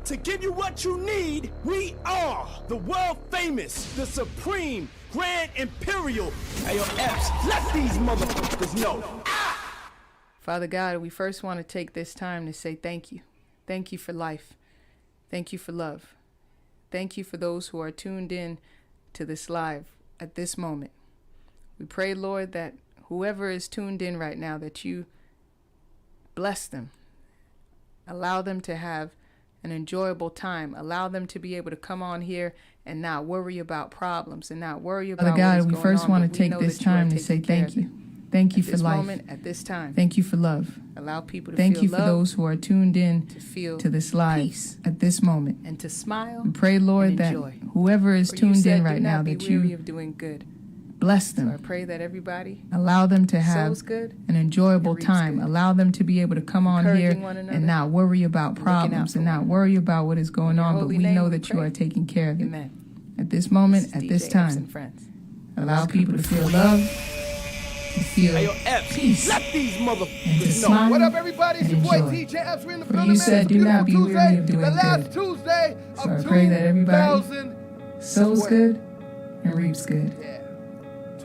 To give you what you need, we are the world famous, the supreme, grand imperial. Hey, yo, Epps, let these motherfuckers know. Father God, we first want to take this time to say thank you. Thank you for life. Thank you for love. Thank you for those who are tuned in to this live at this moment. We pray, Lord, that whoever is tuned in right now, that you bless them. Allow them to have an enjoyable time. Allow them to be able to come on here and not worry about problems and not worry about Father God, we first want to take this time to say thank you. Thank you for life. Moment, at this time. Thank you for love. Allow people to thank feel you for love, those who are tuned in to feel to this live peace, at this moment. And to smile. We pray, Lord, that whoever is tuned in right now, that you of doing good. Bless them. So I pray that everybody allow them to have an enjoyable time. Allow them to be able to come on here and not worry about problems and not worry about what is going on, but we know that you are taking care of it. Amen. At this moment, at this time, allow people to feel love, to feel peace, let these and to motherfuckers know. smile. What up, everybody? It's your boy enjoy. TJ Epps. We're in the For building, you man. said, It's do not be beautiful weary Tuesday, of doing the last good. Tuesday So of I pray that everybody 2000. sows good and reaps good. Yeah.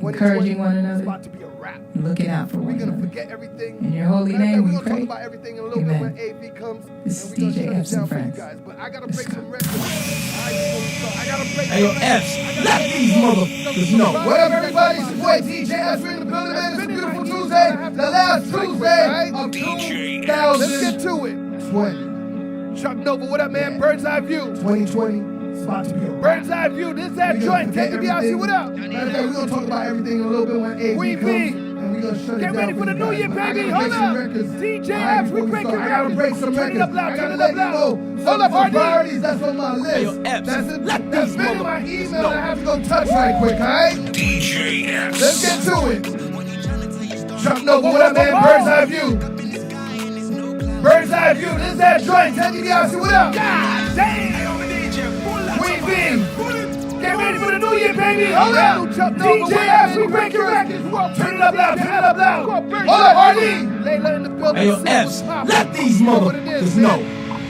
Encouraging one It's another, about to be a wrap. and looking out for We're one going to another. forget everything. In your holy Matter of fact, name we We're going to pray. talk about everything in a little Amen. bit when AV comes. This is and we're gonna DJ shut it Epps down and for you friends. guys. But I got to Let's break go. some records. I got to break Hey, yo, some Epps, records. let these motherfuckers know. What up, everybody? It's your boy TJ Epps. We're in the building, man. It's a beautiful Tuesday. The last Tuesday of 2000. Let's get to it. 20. Chuck Nova, what up, man? Bird's Eye View. 2020. It's about to be a Bird's Eye View. This is that joint. Take it out. See what up. Matter of fact, we're going to talk about everything in a little bit when AV Queen comes. B. And we're going to shut it Get down ready for the you new guys. year, But I baby. gotta Hold break some up. records. DJ All right, Epps, we before breaking start, I got to break some Turn it records. up loud, I turn gotta it let up you know loud. some Hold up, of the RD. priorities that's on my list. Hey, yo, Epps, That's been in my email that I have to go touch right quick, all right? DJ Epps. Let's get to it. Chuck Nova, what up, man? Bird's Eye View. Bird's Eye View. This is that joint. Tell me, guys, what up? God damn. Queen B. Get ready for the new year, baby. Hold up. DJ Epps, we breaking records. Turn it up loud, turn it up loud. Hold up, RD. Layla in the building. Hey, yo, Epps, let these motherfuckers know.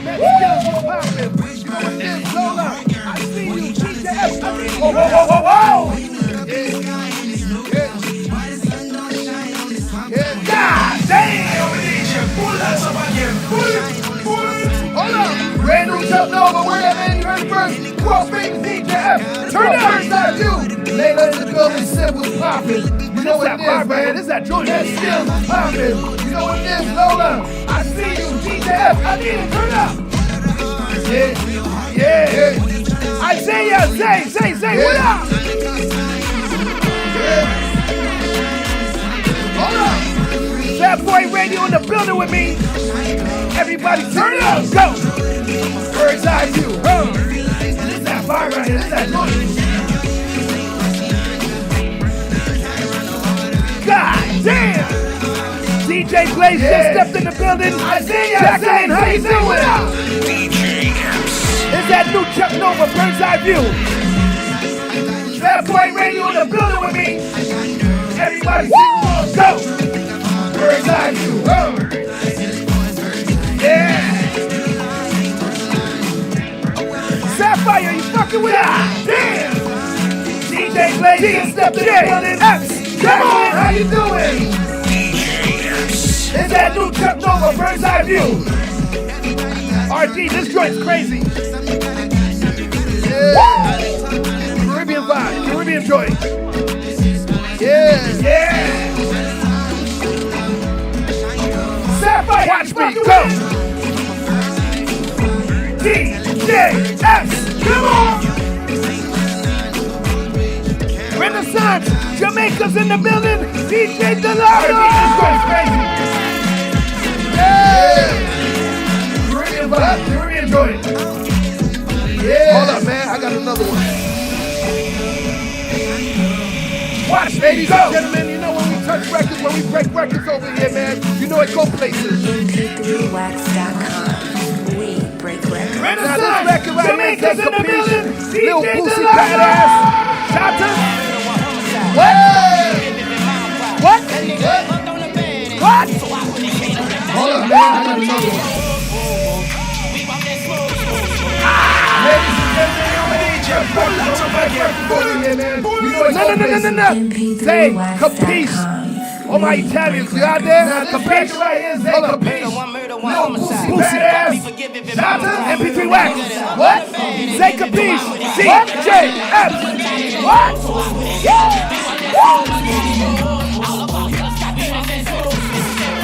Let's get poppin'. You know what it is, Lola. I see you, DJ Epps. I mean, Whoa, whoa, whoa, whoa, whoa. God damn. Hold up. Brand new Chuck Nova. We're at man. You heard it first. Cross baby DJ Epps. Turn up. Bird's Eye View. Layla in the building. Sip was poppin'. You know what it is, man. This that joint. That skills is poppin'. You know what it is, Lola. I see you, DJ Epps. I need it. Turn up. Yeah. Isaiah, say, what up? Hold up. That boy radio in the building with me. Everybody turn it up, go. Bird's Eye View. This is that bar right here. This is that joint. God damn. DJ Blaze just stepped in the building. Isaiah, Jacqueline, how you doing? DJ Epps. Is that new Chuck Nova, Bird's Eye View? That boy radio in the building with me. Everybody sing, go. Bird's Eye View. Yeah. Sapphire, you fucking with us? Damn. DJ Blaze stepped in the building. Epps, come on, how you doing? Is that new Chuck Nova, Bird's Eye View? RD, this joint's crazy. Yeah. Caribbean vibe, Caribbean joint. Yeah. Yeah. Sapphire, watch me, go. DJ Epps, come on. Renaissance, Jamaica's in the building. DJ Delano. This joint's crazy. Yeah. Caribbean vibe, Caribbean joint. Yeah. Hold up, man. I got another one. Watch, ladies and gentlemen. You know when we touch records, when we break records over here, man. You know it go places. Musicthroughwax.com. We break records. Now this record right here is a capiche. Lil Boosie badass. Shota. What? Hold up, man. I got another one. doing here, man. You know it's No. Say, capiche. All my Italians, you out there? Capiche? Right here, say capiche. MP3 Wax. What? Say capiche. DJ Epps. What? Yeah.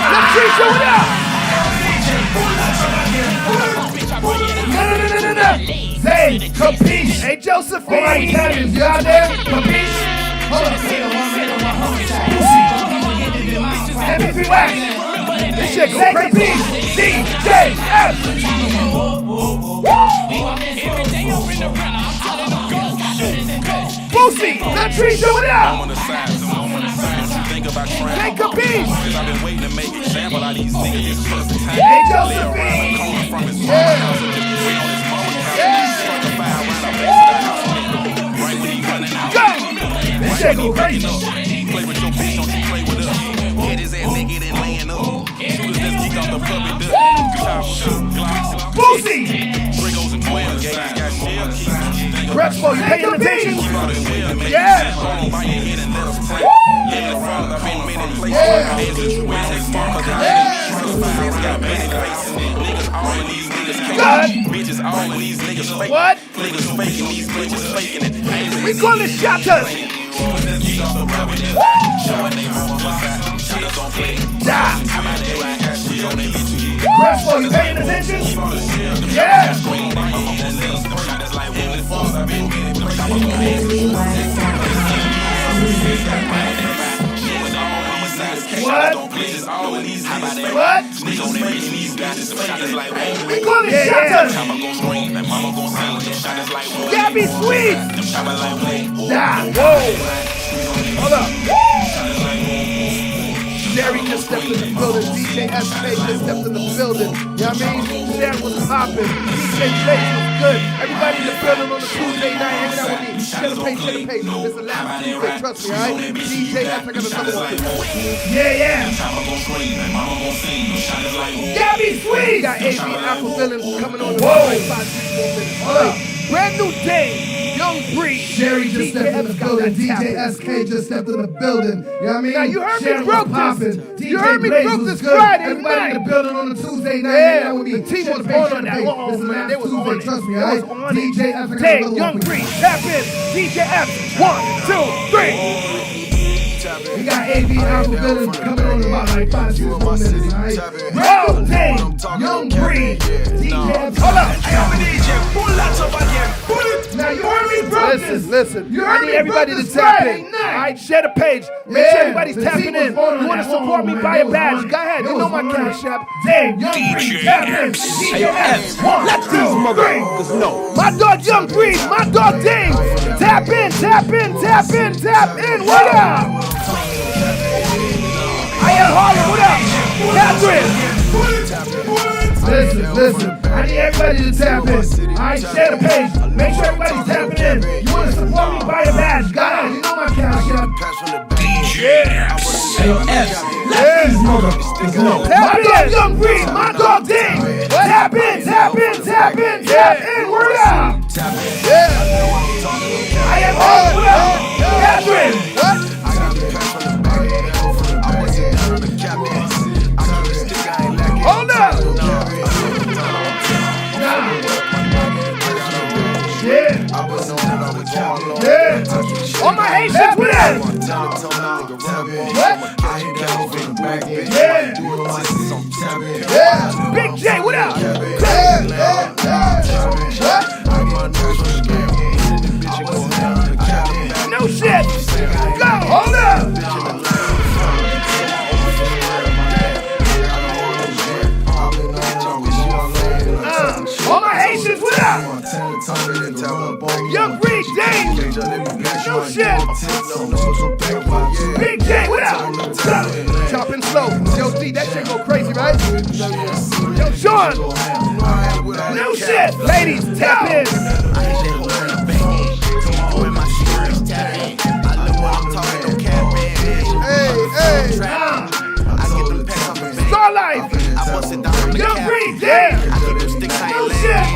Let's see, show it up. No. Say capiche. Hey, Josephine. All my Italians, you out there? Capiche? Hold up. MP3 Wax. This shit go crazy. DJ Epps. Boosie, that tree, show it out. Take a piece. Hey, Josephine. Go. This shit go crazy. Boosie. Crespo, you paying attention? Yeah. What? We call it shotters. Crespo, you paying attention? Yeah. What? What? We call it shotters. Gabby Sweet. Whoa. Hold up. Jerry just stepped in the building. DJ SK just stepped in the building. You know what I mean? Jerry was popping. DJ Blaze was good. Everybody in the building on the Tuesday night hanging out with me. Shut the page. It's the last Tuesday, trust me, alright? DJ S, I got another one. Yeah. Gabby Sweet! Got AV Alphavillians coming on the Hold up. Brand new day. Young Breed. Jerry just stepped in the building. DJ SK just stepped in the building. You know what I mean? Now you heard me broke this. You DJ heard me Blaze broke was this good. Friday Everybody night. in the building on a Tuesday night. Yeah, with me. the team Shut was the on page, that. This is the Oh, last man, they was Tuesday, on it. trust me, They alright? was on it. DJ F, I got Take another Young one for you. Breed. Tap in. DJ F. 1, 2, 3. We got AV Alphavillians coming on in about like 5-6 more minutes, alright? Roll day. Young Breed. DJ F. Hold up. Now you heard me, bro. Listen. You I heard need me, everybody bro, to this tap Friday in. night. All right, share the page. Make Yeah, sure everybody's the tapping team in. was on You want to that. support me? Man, Buy they a was badge. on it. Go ahead. They You know was my on cash it. app. Damn, Young Breed, tap in. DJ Epps. Let these motherfuckers know. My dog Young Breed. My dog Ding. Tap in. What up? I am Harlem. What up? Catherine. Listen. I need everybody to tap in. Alright, share the page. Make sure everybody's tapping in. You want to support me? Buy a badge. Go ahead. You know my cash app. Yeah. Epps, let these motherfuckers know. My dog Young Breed. My dog Ding. Tap in. Word up. Yeah. I am Harlem. What up? Catherine. What? Hold up. Yeah. All my Haitians, what up? What? Yeah. Big J, what up? No shit. Go. Hold up. All my Haitians, what up? Young Breed, Dang. No shit. Big J, what up? Chopping slow. Yo, D, that shit go crazy, right? Yo, Sean. No shit. Ladies, tap in. Hey. Star Life. Young Breed, Dang. No shit.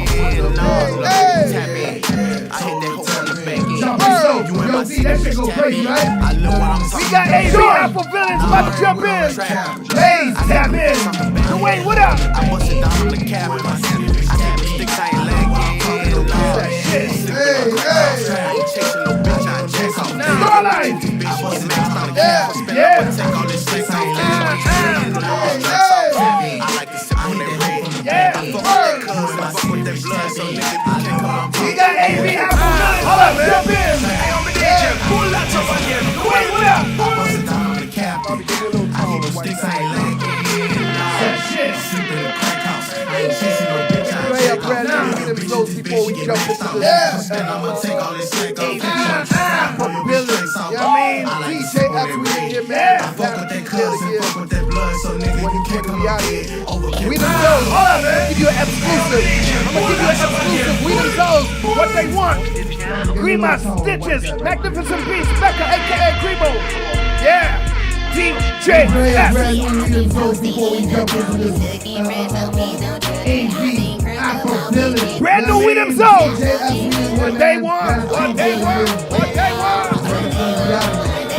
Hey. about to jump in. Hey, tap in. Dwayne, what up? I bust it down on the cap. I take the sticks, I ain't lagging. Hey, I ain't chasing no bitch, I jack off. Starlight. I bust maxed on the cap. Yeah. Take all this sex, I ain't lagging. I like to sip on that red. Yeah. I fuck with that cuz, I fuck with that blood, so nigga, you can't come on. We got AB Alphavillians. Hold up, jump in. Hey, I'm a DJ. Pull out your again. Dwayne, what up? I bust it down on the cap. I hit the sticks, I ain't lagging. Shit. Sleep in the crack house. I ain't chasing no bitch, I jack off. Before we jump into the I'ma take all this shit off. Alphavillians. You know what I mean? DJ Epps, we in here, man. I fuck with that cuz and fuck with that blood, so nigga, you can't come out here. We the Zoes. Hold up, man. Give you an exclusive. I'm gonna give you an exclusive. We the Zoes. What they want. Grima Stitches. Magnificent Beast. Becca, aka Grimo. Yeah. DJ Epps. Brand new We them Zoes. What they want. What they want. What they want.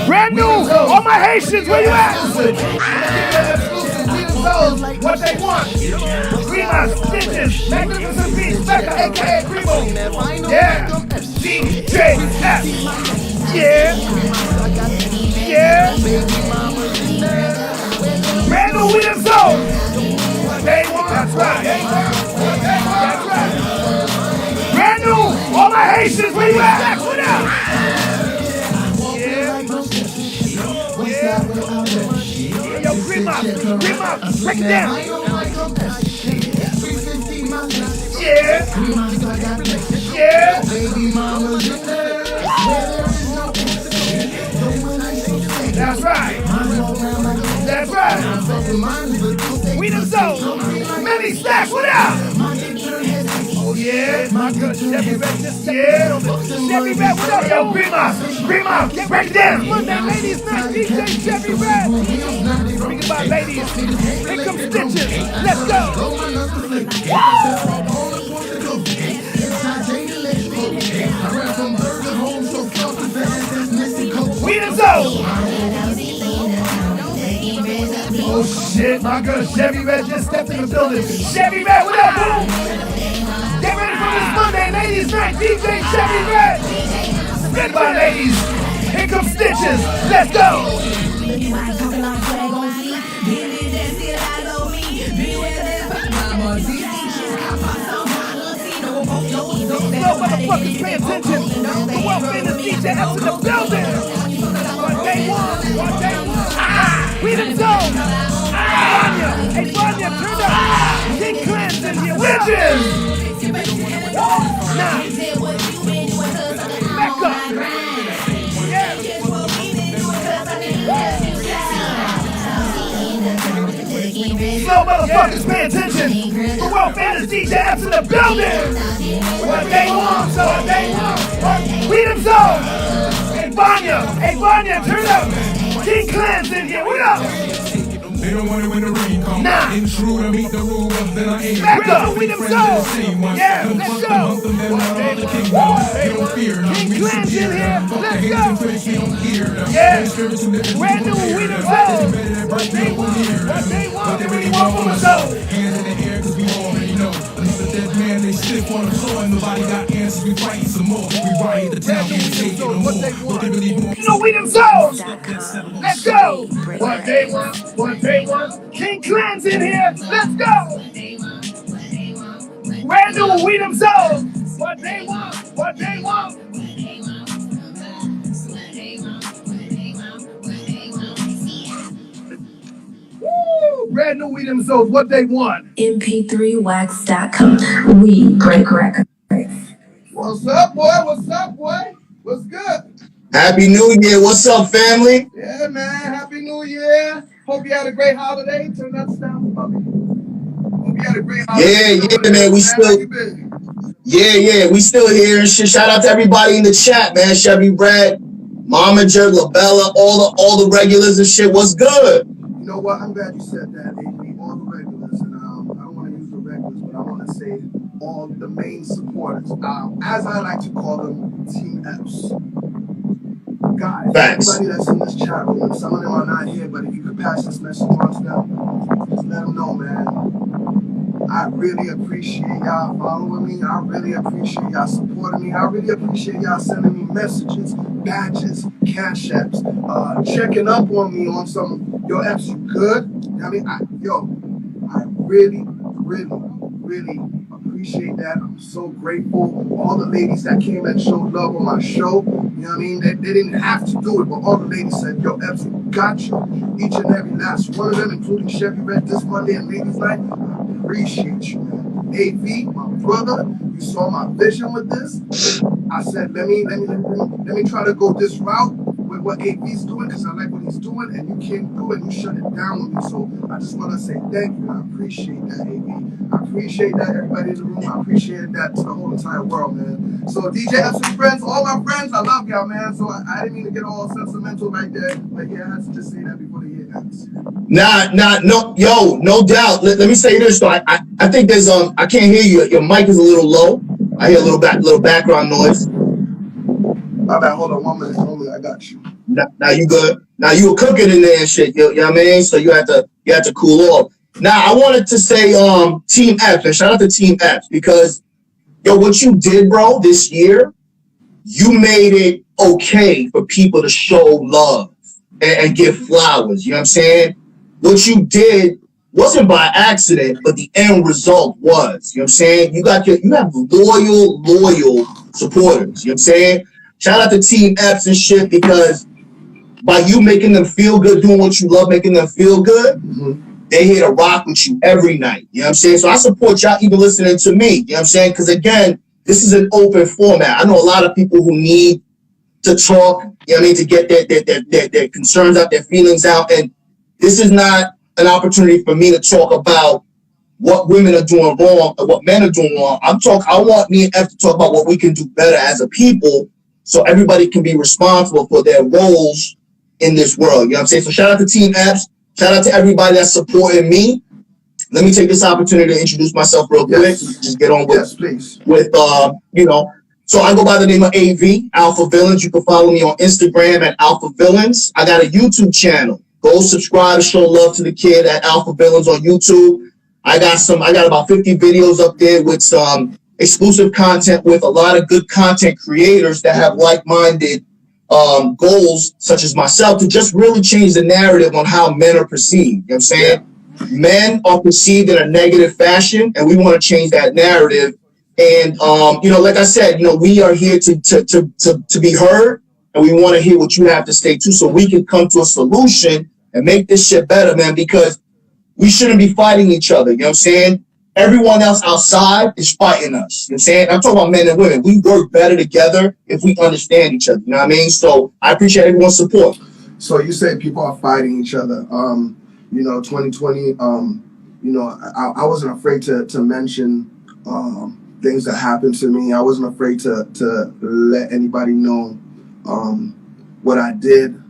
Brand new. All my Haitians, where you at? What they want. Grima Stitches. Magnificent Beast. Becca, aka Grimo. Yeah. DJ Epps. Yeah. Yeah. Brand new We them Zoes. What they want. That's right. That's right. Brand new. All my Haitians, where you at? What up? Yeah. Yo, Grima, break it down. Yeah. That's right. We them Zoes. Many Stacks, what up? Oh yeah, my good Chevy Red just yeah. Chevy Red, what up, yo? Grima, break it down. Monday, ladies night, DJ Chevy Red. Speaking about ladies, here come Stitches. Let's go. We them Zoes. Oh shit, my girl Chevy Red just stepped in the building. Chevy Red, what up, boo? Get ready for this Monday, ladies night, DJ Chevy Red. Goodbye, ladies. Here comes Stitches. Let's go. No motherfuckers pay attention. The world famous DJ Epps in the building. What they want. We them Zoes. Vanya. Hey, Vanya, turn up. King Clans in here. Witches. Nah. Back up. Yeah. No motherfuckers pay attention. The world famous DJ Epps in the building. What they want. We them Zoes. Hey, Vanya, turn up. King Clans in here. What up? They don't want it when the rain comes. Nah. Intruder, meet the rule, then I ain't. Back up, we them Zoes. Yeah, let's go. King Clans in here. Let's go. Yeah. Brand new We them Zoes. What they want. They really want from us though. Hands in the air, cause we already know. Another dead man, they stiff on the floor. And nobody got answers, we fighting some more. We riot the town, we ain't taking no more. What they really want. You know We them Zoes. Let's go. What they want. King Clans in here. Let's go. Brand new We them Zoes. What they want. Woo! Brand new We them Zoes. What they want. MP3wax.com. We break records. What's up, boy? What's good? Happy New Year. What's up, family? Yeah, man. Happy New Year. Hope you had a great holiday. Turn that down for me. Hope you had a great holiday. Yeah, man. We still here and shit. Shout out to everybody in the chat, man. Chevy Brad, Momager, LaBella, all the regulars and shit. What's good? You know what? I'm glad you said that. All the regulars, and I don't want to use the regulars, but I want to say all the main supporters. As I like to call them, Team Epps. Guys, Facts. everybody that's in this chat room, some of them are not here, but if you could pass this message on to them, just let them know, man. I really appreciate y'all following me. I really appreciate y'all supporting me. I really appreciate y'all sending me messages, badges, cash apps, checking up on me on some, yo, Epps, you good? I mean, I really appreciate that. I'm so grateful. All the ladies that came and showed love on my show, you know what I mean? They didn't have to do it, but all the ladies said, yo, Epps, we got you. Each and every last one of them, including Chevy Red this Monday and Ladies Night. I appreciate you, man. AV, my brother, you saw my vision with this. I said, let me try to go this route with what AV's doing, because I like what he's doing, and you came through and you shut it down with me. So I just want to say thank you. I appreciate that, AV. I appreciate that, everybody in the room. I appreciate that to the whole entire world, man. So DJ Epps and friends, all my friends, I love y'all, man. So I didn't mean to get all sentimental right there, but yeah, I had to just say that before the year ends. No doubt. Let me say this though. I think there's I can't hear you. Your mic is a little low. I hear a little background noise. My bad. Hold on 1 minute. I got you. Now you good. Now you were cooking in there and shit. You know what I mean? So you had to cool off. Now I wanted to say Team Epps, and shout out to Team Epps, because yo, what you did, bro, this year, you made it okay for people to show love and give flowers. You know what I'm saying? What you did wasn't by accident, but the end result was. You know what I'm saying? You have loyal supporters. You know what I'm saying? Shout out to Team Epps and shit, because by you making them feel good, doing what you love, making them feel good, they here to rock with you every night. You know what I'm saying? So I support y'all even listening to me. You know what I'm saying? Because again, this is an open format. I know a lot of people who need to talk, you know what I mean, to get their concerns out, their feelings out. And this is not an opportunity for me to talk about what women are doing wrong or what men are doing wrong. I want me and F to talk about what we can do better as a people, so everybody can be responsible for their roles in this world. You know what I'm saying? So shout out to Team Epps. Shout out to everybody that's supporting me. Let me take this opportunity to introduce myself real quick. Just get on with, you know. So I go by the name of AV, Alphavillians. You can follow me on Instagram at Alphavillians. I got a YouTube channel. Go subscribe, show love to the kid at Alphavillians on YouTube. I got about 50 videos up there with some exclusive content with a lot of good content creators that have like-minded goals, such as myself, to just really change the narrative on how men are perceived. You know what I'm saying? Yeah. Men are perceived in a negative fashion, and we want to change that narrative. And you know, like I said, you know, we are here to be heard, and we want to hear what you have to say too, so we can come to a solution and make this shit better, man, because we shouldn't be fighting each other. You know what I'm saying? Everyone else outside is fighting us. You know what I'm saying? I'm talking about men and women. We work better together if we understand each other. You know what I mean? So I appreciate everyone's support. So you say people are fighting each other. You know, 2020, you know, I wasn't afraid to mention things that happened to me. I wasn't afraid to let anybody know what I did,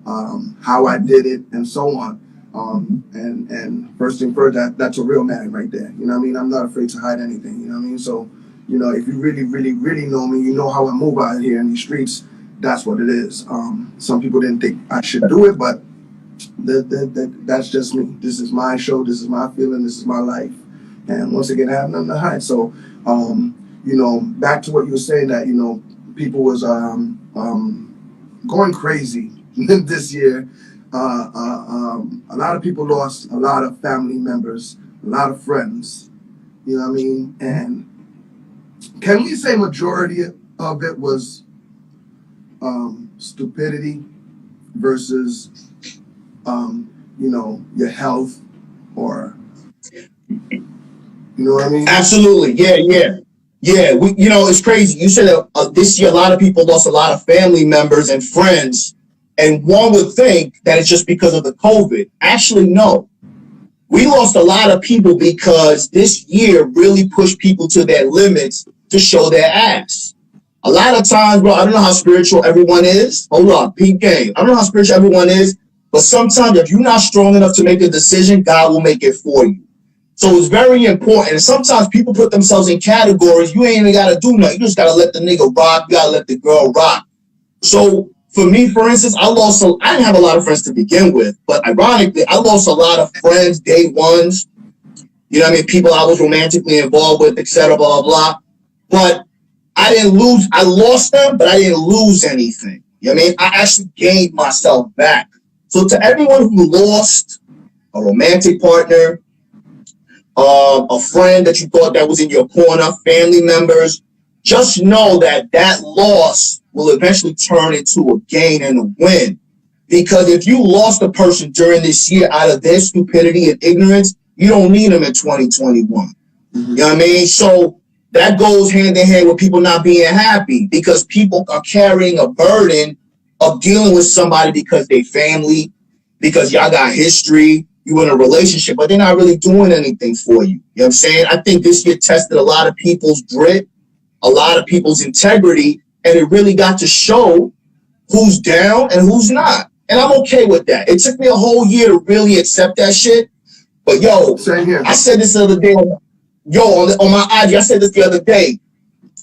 how I did it, and so on. And first thing first, that's a real man right there. You know what I mean? I'm not afraid to hide anything. You know what I mean? So, you know, if you really know me, you know how I move out here in these streets. That's what it is. Some people didn't think I should do it, but that's just me. This is my show. This is my feeling. This is my life. And once again, I have nothing to hide. So, you know, back to what you were saying, that, you know, people was going crazy this year. A lot of people lost a lot of family members, a lot of friends, you know what I mean? And can we say majority of it was stupidity versus, you know, your health, or, you know what I mean? Absolutely. Yeah. You know, it's crazy. You said that this year a lot of people lost a lot of family members and friends. And one would think that it's just because of the COVID. Actually, no. We lost a lot of people because this year really pushed people to their limits to show their ass. A lot of times, bro, I don't know how spiritual everyone is. Hold on, peep game. I don't know how spiritual everyone is, but sometimes if you're not strong enough to make a decision, God will make it for you. So it's very important. And sometimes people put themselves in categories. You ain't even got to do nothing. You just got to let the nigga rock. You got to let the girl rock. So for me, for instance, I didn't have a lot of friends to begin with, but ironically, I lost a lot of friends, day ones, you know what I mean, people I was romantically involved with, etc., blah, blah, blah. But I lost them, but I didn't lose anything. You know what I mean? I actually gained myself back. So to everyone who lost a romantic partner, a friend that you thought that was in your corner, family members, just know that that loss will eventually turn into a gain and a win. Because if you lost a person during this year out of their stupidity and ignorance, you don't need them in 2021. You know what I mean? So that goes hand in hand with people not being happy, because people are carrying a burden of dealing with somebody because they family, because y'all got history, you in a relationship, but they're not really doing anything for you. You know what I'm saying? I think this year tested a lot of people's grit, a lot of people's integrity, and it really got to show who's down and who's not. And I'm okay with that. It took me a whole year to really accept that shit. But yo, same here. I said this the other day, on my IG, I said this the other day.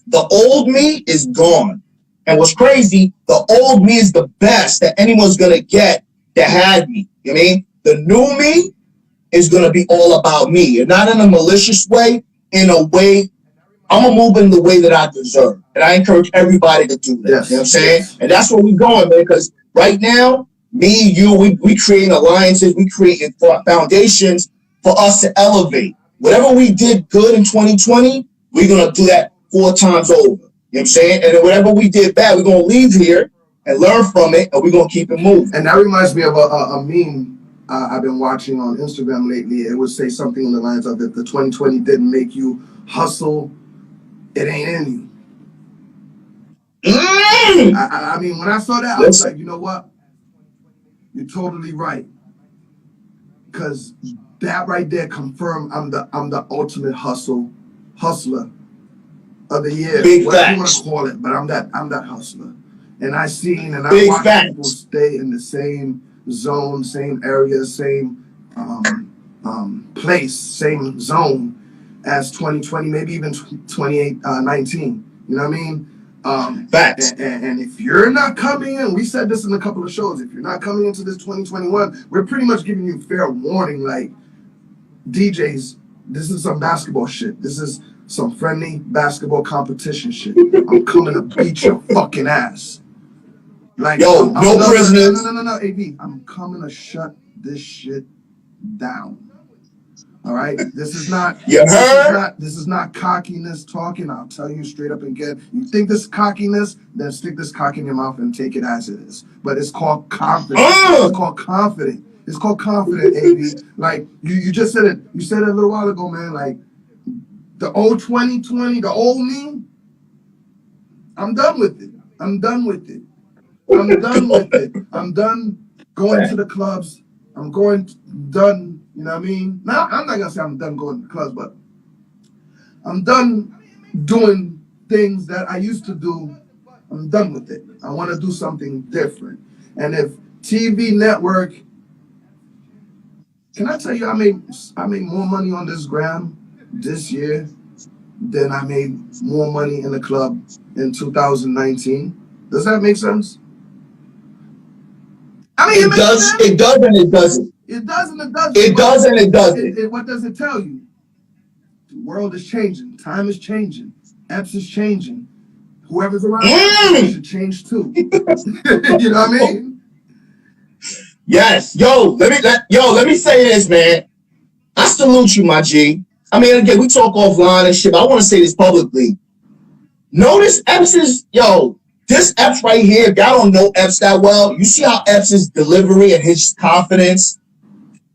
The old me is gone. And what's crazy, the old me is the best that anyone's going to get that had me. You know what I mean? The new me is going to be all about me. And not in a malicious way, in a way, I'm going to move in the way that I deserve. And I encourage everybody to do that. Yes. You know what I'm saying? Yes. And that's where we're going, man, because right now, me, you, we creating alliances, we creating foundations for us to elevate. Whatever we did good in 2020, we're going to do that 4 times over. You know what I'm saying? And then whatever we did bad, we're going to leave here and learn from it, and we're going to keep it moving. And that reminds me of a meme I've been watching on Instagram lately. It would say something in the lines of, if the 2020 didn't make you hustle, it ain't in you. I mean, when I saw that, I was like, you know what? You're totally right. Because that right there confirmed I'm the ultimate hustler of the year. Big whatever facts. You want to call it, but I'm that hustler. And I seen and Big I watched facts. people stay in the same zone, same area, same place, same zone as 2020, maybe even 2019. You know what I mean? Facts. And if you're not coming in, we said this in a couple of shows, if you're not coming into this 2021, we're pretty much giving you fair warning, like, DJs, this is some basketball shit. This is some friendly basketball competition shit. I'm coming to beat your fucking ass. Like, yo, no prisoners. No, AB, I'm coming to shut this shit down. All right, this is not. This is not cockiness talking. I'll tell you straight up again. You think this is cockiness? Then stick this cock in your mouth and take it as it is. But it's called confidence. It's called confident. It's called confident, AB. Like you just said it. You said it a little while ago, man. Like the old 2020, the old me. I'm done with it. I'm done with it. I'm done going to the clubs. I'm done. You know what I mean? Now, I'm not going to say I'm done going to clubs, but I'm done doing things that I used to do. I'm done with it. I want to do something different. And if TV network, can I tell you, I made more money on this gram this year than I made more money in the club in 2019. Does that make sense? I mean, it does and it doesn't. It does and it doesn't. It does and it doesn't. What does it tell you? The world is changing. Time is changing. Epps is changing. Whoever's around should change too. You know what I mean? Yes. Let me say this, man. I salute you, my G. I mean, again, we talk offline and shit, but I want to say this publicly. Notice Epps is, this Epps right here, if y'all don't know Epps that well, you see how Epps' delivery and his confidence.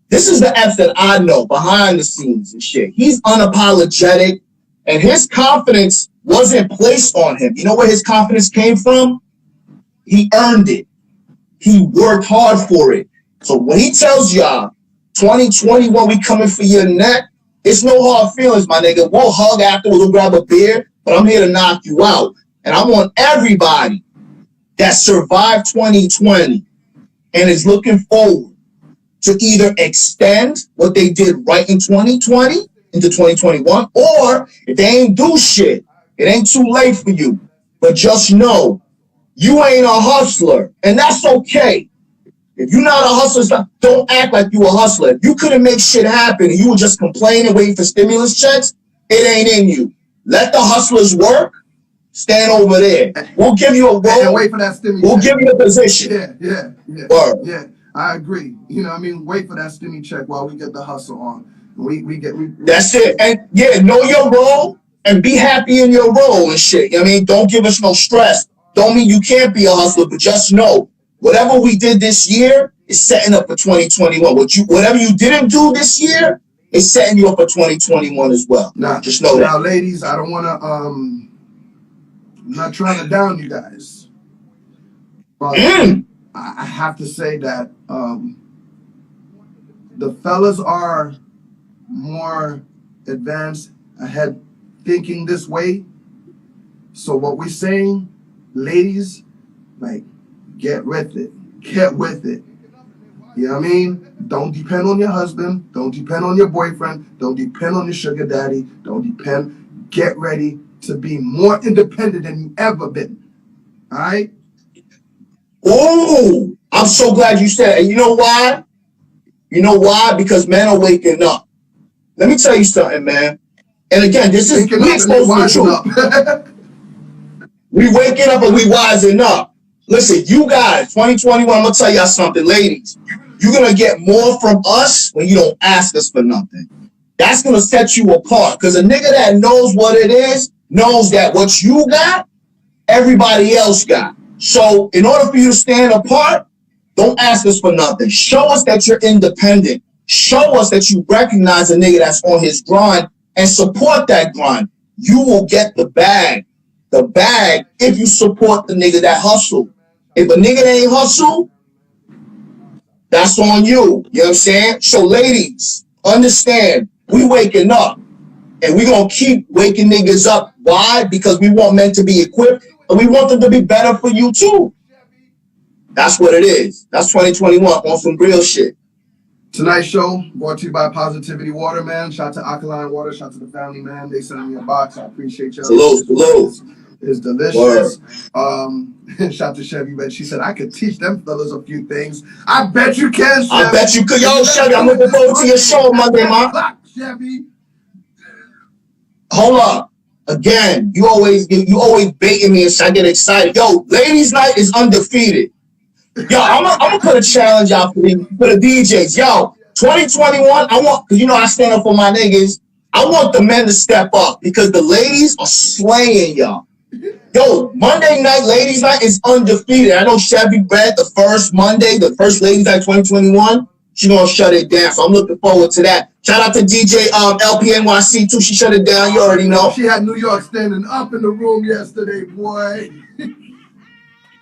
This is the Epps that I know behind the scenes and shit. He's unapologetic, and his confidence wasn't placed on him. You know where his confidence came from? He earned it. He worked hard for it. So when he tells y'all, 2021, we coming for your neck, it's no hard feelings, my nigga. We'll hug afterwards, we'll grab a beer, but I'm here to knock you out. And I want everybody that survived 2020 and is looking forward to either extend what they did right in 2020 into 2021, or if they ain't do shit, it ain't too late for you. But just know you ain't a hustler, and that's okay. If you're not a hustler, don't act like you a hustler. If you couldn't make shit happen and you were just complaining, waiting for stimulus checks, it ain't in you. Let the hustlers work. Stand over there. We'll give you a role. And wait for that stimmy We'll check. give you a position. Yeah. I agree. You know what I mean? Wait for that stimmy check while we get the hustle on. That's it. And yeah, know your role and be happy in your role and shit. You know what I mean? Don't give us no stress. Don't mean you can't be a hustler, but just know whatever we did this year is setting up for 2021. Whatever you didn't do this year is setting you up for 2021 as well. Just know that. Now, ladies, I don't want to I'm not trying to down you guys, but I have to say that the fellas are more advanced, ahead, thinking this way. So what we're saying, ladies, like, get with it. Get with it. You know what I mean? Don't depend on your husband. Don't depend on your boyfriend. Don't depend on your sugar daddy. Don't depend. Get ready to be more independent than you ever been. All right? Oh, I'm so glad you said it. And you know why? You know why? Because men are waking up. Let me tell you something, man. And again, we exposing the truth. We waking up and we wising up. Listen, you guys, 2021, I'm going to tell y'all something, ladies. You're going to get more from us when you don't ask us for nothing. That's going to set you apart. Because a nigga that knows what it is, knows that what you got, everybody else got. So in order for you to stand apart, don't ask us for nothing. Show us that you're independent. Show us that you recognize a nigga that's on his grind and support that grind. You will get the bag. The bag if you support the nigga that hustle. If a nigga that ain't hustle, that's on you. You know what I'm saying? So ladies, understand, we waking up. And we going to keep waking niggas up. Why? Because we want men to be equipped. And we want them to be better for you too. That's what it is. That's 2021 on some real shit. Tonight's show brought to you by Positivity Water, man. Shout to Alkaline Water. Shout to the family, man. They sent me a box. I appreciate y'all. Salute. It's delicious. Shout to Chevy, but she said I could teach them fellas a few things. I bet you can, Chevy. I bet you could. Yo, Chevy, I'm looking forward to your show Monday, man. Chevy. Hold up. Again, you always baiting me and I get excited. Yo, ladies' night is undefeated. Yo, I'm gonna put a challenge out for the DJs. Yo, 2021, I want, because you know I stand up for my niggas. I want the men to step up because the ladies are slaying y'all. Yo, Monday night, ladies' night is undefeated. I know Chevy Brad, the first Monday, the first ladies' night 2021, she gonna shut it down. So I'm looking forward to that. Shout out to DJ LPNYC too. She shut it down. You already know. She had New York standing up in the room yesterday, boy.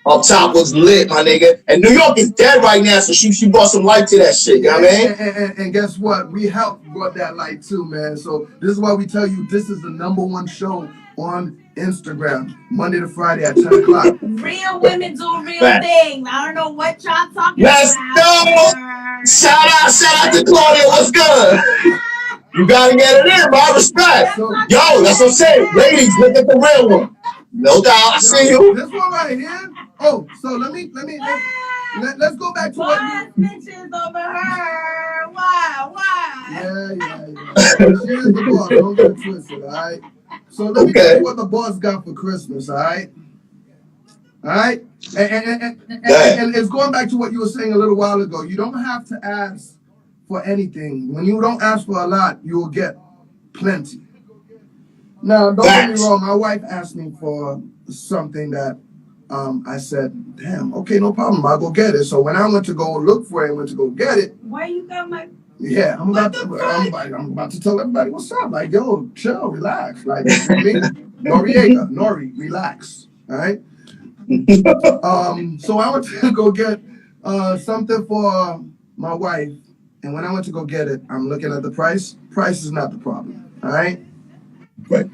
Up top was lit, my nigga. And New York is dead right now, so she brought some light to that shit, you know what I mean? And guess what? We helped brought that light too, man. So this is why we tell you this is the #1 show on Instagram, Monday to Friday at 10 o'clock. Real women do real things. I don't know what y'all talking Let's about. go! Shout out to Claudia. What's good? You gotta get it in, bro. Respect. Yo, that's what I'm saying. Ladies, look at the real one. No doubt, I see you. This one right here. Oh, so let's go back to what bitches over her. Why? Yeah. She is the boss. Don't get it twisted, all right? So let me tell you what the boss got for Christmas, all right? All right? And it's going back to what you were saying a little while ago. You don't have to ask for anything. When you don't ask for a lot, you will get plenty. Now, don't get me wrong. My wife asked me for something that I said, damn, okay, no problem. I'll go get it. So when I went to go look for it, I went to go get it. Where you got my... Yeah, I'm about to tell everybody what's up. Like, yo, chill, relax. Like, you know what I mean? Nori, relax. All right? So I went to go get something for my wife. And when I went to go get it, I'm looking at the price. Price is not the problem. All right? Right.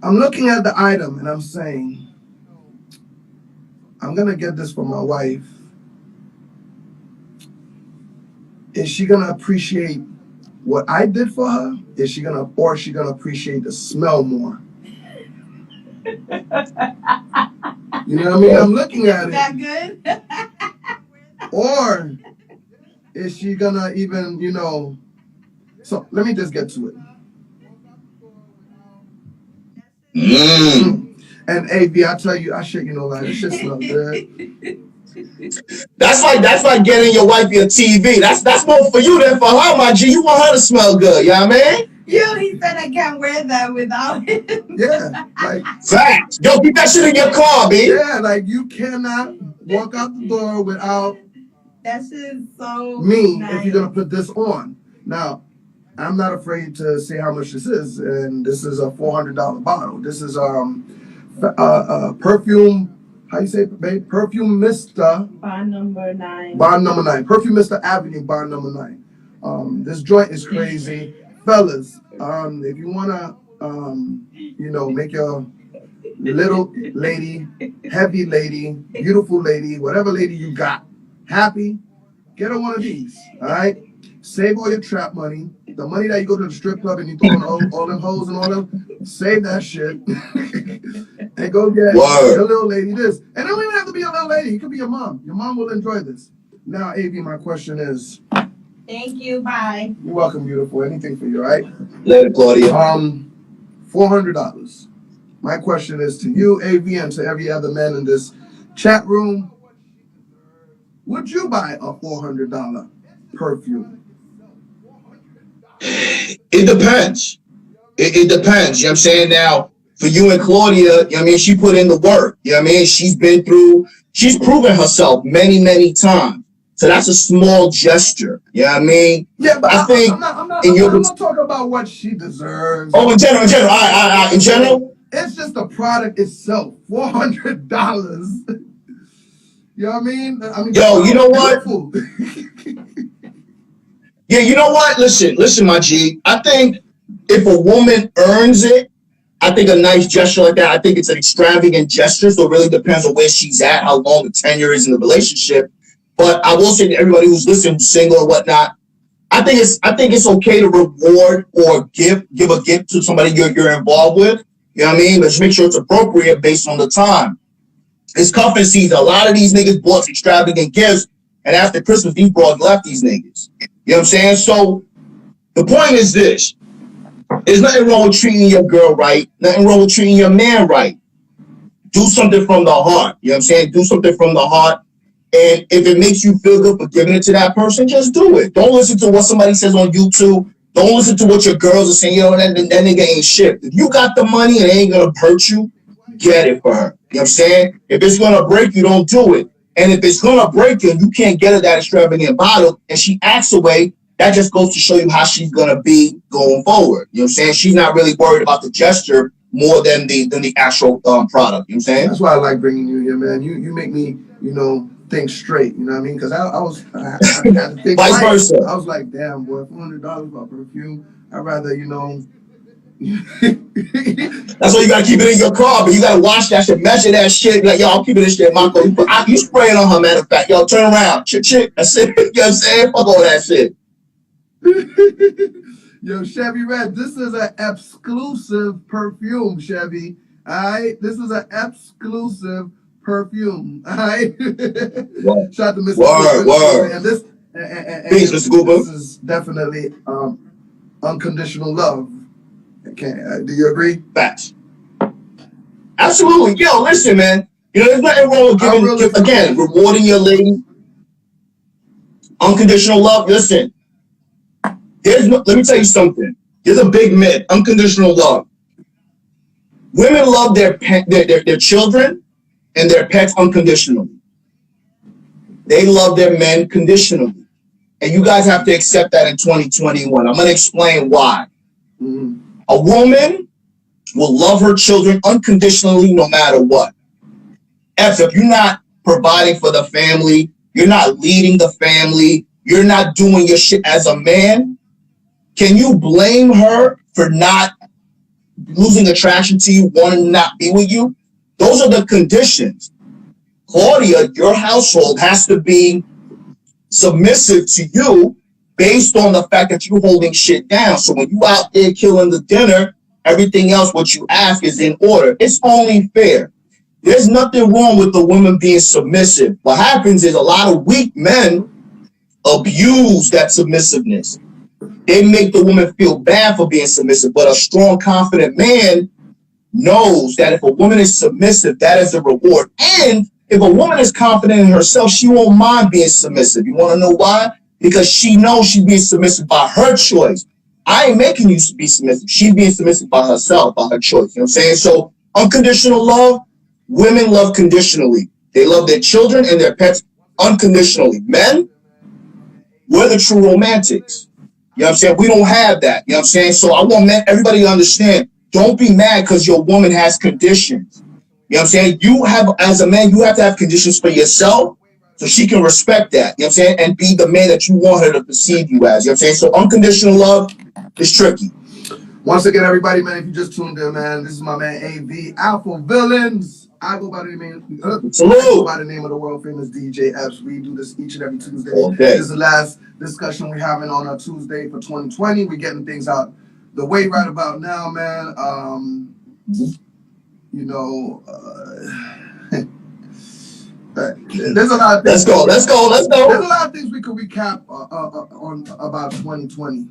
I'm looking at the item and I'm saying, I'm going to get this for my wife. Is she going to appreciate what I did for her? Or is she going to appreciate the smell more? You You know what I mean? I'm looking at it. That good? Or is she gonna even, you know? So let me just get to it. And AB, I tell you, I shit you know like this shit smells good. That's like getting your wife your TV. That's more for you than for her, my G. You want her to smell good, you know what I mean? He said I can't wear that without him. Yeah, like facts. Yo, keep that shit in your car, B. Yeah, like you cannot walk out the door without that shit is so me nice. If you're gonna put this on. Now, I'm not afraid to say how much this is, and this is a $400 bottle. This is perfume. How you say it, babe? Perfume Mr. Bond number 9. Bond number 9. Perfume Mr. Avenue, bond number 9. This joint is crazy, fellas. If you wanna, you know, make your little lady, heavy lady, beautiful lady, whatever lady you got, happy, get her one of these. All right. Save all your trap money. The money that you go to the strip club and you throw in all them hoes and all them, save that shit. And go get your little lady this. And it don't even have to be a little lady. It could be your mom. Your mom will enjoy this. Now, AV, my question is. Thank you. Bye. You're welcome, beautiful. Anything for you, right? Later, Claudia. $400. My question is to you, AV, and to every other man in this chat room. Would you buy a $400 perfume? It depends. It depends. You know what I'm saying? Now, for you and Claudia, you know what I mean, she put in the work. You know what I mean? She's proven herself many, many times. So that's a small gesture. You know what I mean? Yeah, but I think I'm not talking about what she deserves. Oh, in general. In general? It's just the product itself. $400. You know what I mean? Yo, you know what? Yeah, you know what? Listen, my G. I think if a woman earns it, I think a nice gesture like that, I think it's an extravagant gesture. So it really depends on where she's at, how long the tenure is in the relationship. But I will say to everybody who's listening, who's single or whatnot, I think it's okay to reward or give a gift to somebody you're involved with. You know what I mean? But just make sure it's appropriate based on the time. It's cuffing season. A lot of these niggas bought extravagant gifts, and after Christmas, these broads left these niggas. You know what I'm saying? So the point is this. There's nothing wrong with treating your girl right. Nothing wrong with treating your man right. Do something from the heart. You know what I'm saying? Do something from the heart. And if it makes you feel good for giving it to that person, just do it. Don't listen to what somebody says on YouTube. Don't listen to what your girls are saying. You know, that nigga ain't shit. If you got the money and it ain't going to hurt you, get it for her. You know what I'm saying? If it's going to break you, don't do it. And if it's going to break you and you can't get her that extravagant bottle and she acts away, that just goes to show you how she's going to be going forward. You know what I'm saying? She's not really worried about the gesture more than the actual product. You know what I'm saying? That's why I like bringing you here, man. You make me, you know, think straight. You know what I mean? Because I had to think vice versa. I was like, damn, boy, $400 for perfume. I'd rather, you know. That's why you gotta keep it in your car, but you gotta wash that shit, measure that shit. Like, yo, I'm keeping this shit in my car. You spray it on her, matter of fact. Yo, turn around. Chick. That's it. You know what I'm saying? Fuck all that shit. Yo, Chevy Red, this is an exclusive perfume, Chevy. All right? This is an exclusive perfume. All right? Shout out to Mr. Word. And this, peace, Mr. Cooper. This is definitely unconditional love. Do you agree? Facts. Absolutely. Yo, listen, man. You know, there's nothing wrong with giving, rewarding your lady. Unconditional love. Listen, let me tell you something. There's a big myth. Unconditional love. Women love their children and their pets unconditionally. They love their men conditionally. And you guys have to accept that in 2021. I'm going to explain why. Mm-hmm. A woman will love her children unconditionally no matter what. If you're not providing for the family, you're not leading the family, you're not doing your shit as a man, can you blame her for not losing attraction to you, wanting to not be with you? Those are the conditions. Claudia, your household has to be submissive to you based on the fact that you're holding shit down. So when you out there killing the dinner, everything else, what you ask is in order. It's only fair. There's nothing wrong with the women being submissive. What happens is a lot of weak men abuse that submissiveness. They make the woman feel bad for being submissive, but a strong, confident man knows that if a woman is submissive, that is a reward. And if a woman is confident in herself, she won't mind being submissive. You want to know why? Because she knows she's being submissive by her choice. I ain't making you be submissive. She's being submissive by herself, by her choice. You know what I'm saying? So unconditional love, women love conditionally. They love their children and their pets unconditionally. Men, we're the true romantics. You know what I'm saying? We don't have that. You know what I'm saying? So I want everybody to understand, don't be mad because your woman has conditions. You know what I'm saying? You have, as a man, you have to have conditions for yourself so she can respect that. You know what I'm saying? And be the man that you want her to perceive you as. You know what I'm saying? So unconditional love is tricky. Once again, everybody, man, if you just tuned in, man, this is my man AV, Alphavillians. I go by the name of the world famous DJ Epps. We do this each and every Tuesday. This is the last discussion we're having on a Tuesday for 2020. We're getting things out the way right about now, man. You know, there's a lot of things. Let's go. There's a lot of things we could recap on about 2020.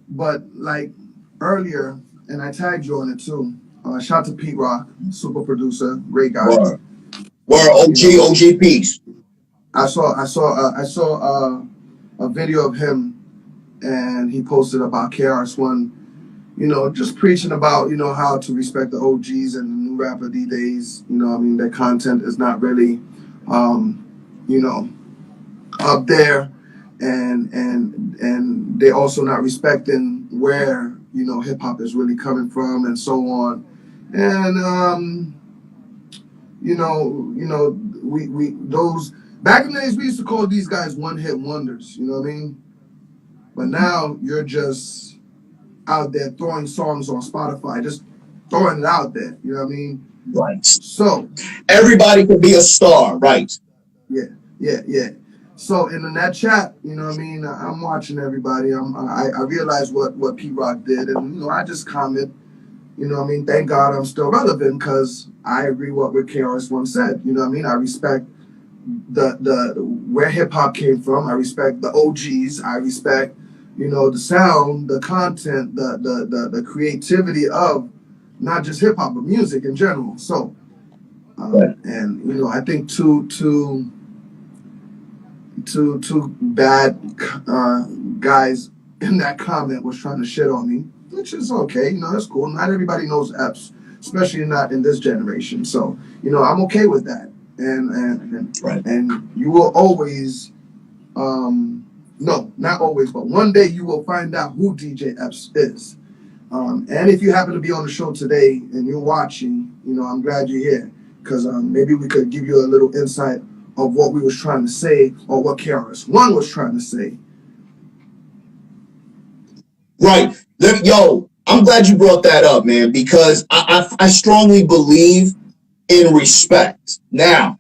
But like earlier, and I tagged you on it too. Shout to Pete Rock, super producer, great guy. Word OG piece. I saw a video of him, and he posted about KRS-One, you know, just preaching about, you know, how to respect the OGs and the new rapper these days. You know, I mean, their content is not really, you know, up there, and they're also not respecting where, you know, hip hop is really coming from and so on. And you know, we those back in the days we used to call these guys one-hit wonders. You know what I mean? But now you're just out there throwing songs on Spotify, just throwing it out there. You know what I mean? Right. So everybody could be a star, right? Yeah. So in that chat, you know what I mean, I'm watching everybody. I realize what Pete Rock did, and you know, I just comment. You know what I mean? Thank God I'm still relevant because I agree what KRS-One said. You know what I mean? I respect the where hip hop came from. I respect the OGs. I respect, you know, the sound, the content, the creativity of not just hip hop but music in general. So, and you know, I think two bad guys in that comment was trying to shit on me, which is okay. You know, that's cool. Not everybody knows Epps, especially not in this generation. So, you know, I'm okay with that. And you will always, no, not always, but one day you will find out who DJ Epps is. And if you happen to be on the show today and you're watching, you know, I'm glad you're here because maybe we could give you a little insight of what we was trying to say or what KRS-One was trying to say. Right. Yo, I'm glad you brought that up, man, because I strongly believe in respect. Now,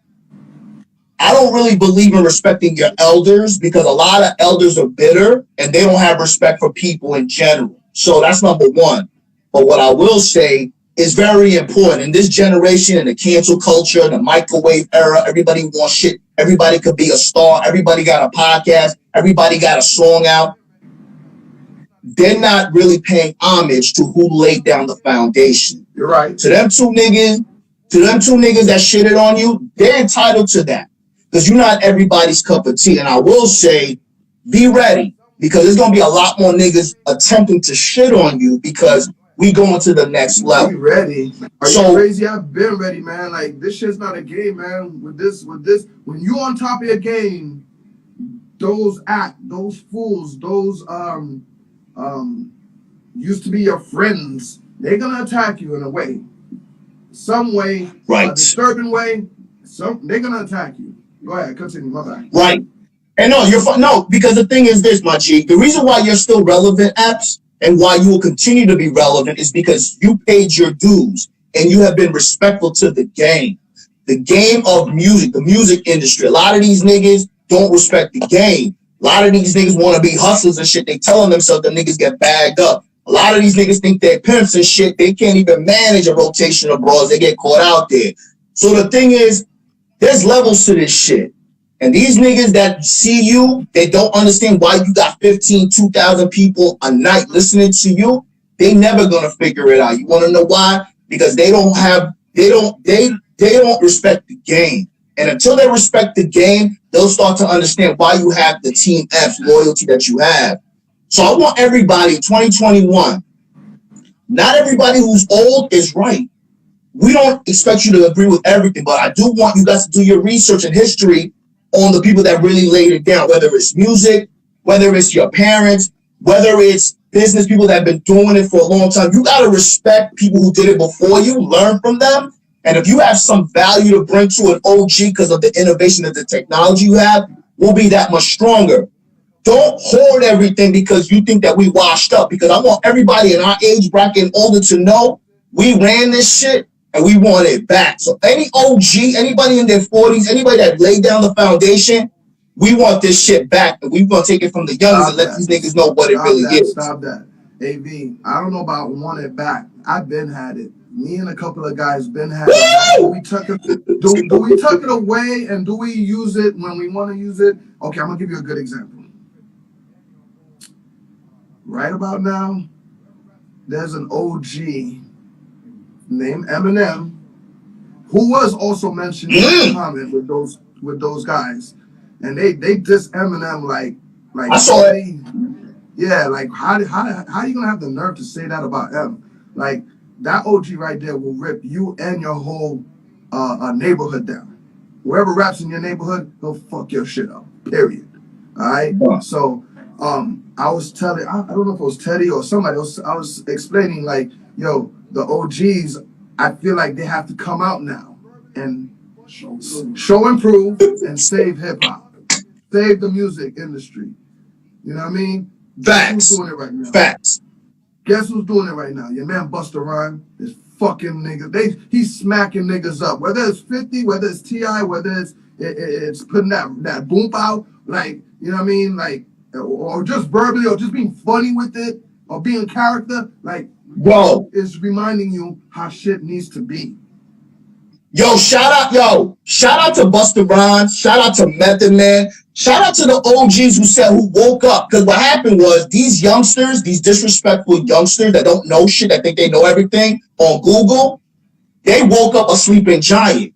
I don't really believe in respecting your elders because a lot of elders are bitter and they don't have respect for people in general. So that's number one. But what I will say is very important in this generation, in the cancel culture, the microwave era. Everybody wants shit. Everybody could be a star. Everybody got a podcast. Everybody got a song out. They're not really paying homage to who laid down the foundation. You're right. To them two niggas that shitted on you, they're entitled to that. Because you're not everybody's cup of tea. And I will say, be ready. Because there's going to be a lot more niggas attempting to shit on you because we going to the next level. Be ready. Are you crazy? I've been ready, man. Like, this shit's not a game, man. With this, when you on top of your game, those fools, those used to be your friends, they're gonna attack you in a way. Some way, right. A disturbing way, they're gonna attack you. Go ahead, continue, my bad. Right. And no, no, because the thing is this, my G, the reason why you're still relevant, Epps, and why you will continue to be relevant is because you paid your dues and you have been respectful to the game of music, the music industry. A lot of these niggas don't respect the game. A lot of these niggas want to be hustlers and shit. They telling themselves that niggas get bagged up. A lot of these niggas think they're pimps and shit. They can't even manage a rotation of bras. They get caught out there. So the thing is, there's levels to this shit. And these niggas that see you, they don't understand why you got 2,000 people a night listening to you. They never gonna figure it out. You wanna know why? Because they don't respect the game. And until they respect the game, they'll start to understand why you have the Team Epps loyalty that you have. So I want everybody, 2021, not everybody who's old is right. We don't expect you to agree with everything, but I do want you guys to do your research and history on the people that really laid it down, whether it's music, whether it's your parents, whether it's business people that have been doing it for a long time. You got to respect people who did it before you, learn from them. And if you have some value to bring to an OG because of the innovation of the technology you have, we'll be that much stronger. Don't hoard everything because you think that we washed up, because I want everybody in our age bracket and older to know we ran this shit and we want it back. So any OG, anybody in their 40s, anybody that laid down the foundation, we want this shit back, and we're going to take it from the youngers and let these niggas know what it really is. Stop that. AV, I don't know about want it back. I've been had it. Me and a couple of guys been had it. Do we tuck it away, and do we use it when we want to use it? Okay, I'm going to give you a good example. Right about now, there's an OG named Eminem who was also mentioned in the comment with those guys, and they diss Eminem like I saw it. Yeah, like how you gonna have the nerve to say that about him? Like that OG right there will rip you and your whole neighborhood down. Whoever raps in your neighborhood, he'll fuck your shit up. Period. All right. Yeah. So I was telling, I don't know if it was Teddy or somebody else, I was explaining like, yo, the OGs, I feel like they have to come out now and show and prove and save hip hop, save the music industry. You know what I mean? Facts. Who's doing it right now? Facts. Guess who's doing it right now? Your man Busta Rhymes is fucking niggas. He's smacking niggas up. Whether it's 50, whether it's T.I., whether it's putting that boom out, like, you know what I mean? Like, or just verbally, or just being funny with it, or being character, like, whoa, is reminding you how shit needs to be. Shout out to Busta Rhymes, shout out to Method Man, shout out to the OGs who woke up. Because what happened was these youngsters, these disrespectful youngsters that don't know shit, that think they know everything on Google, they woke up a sleeping giant.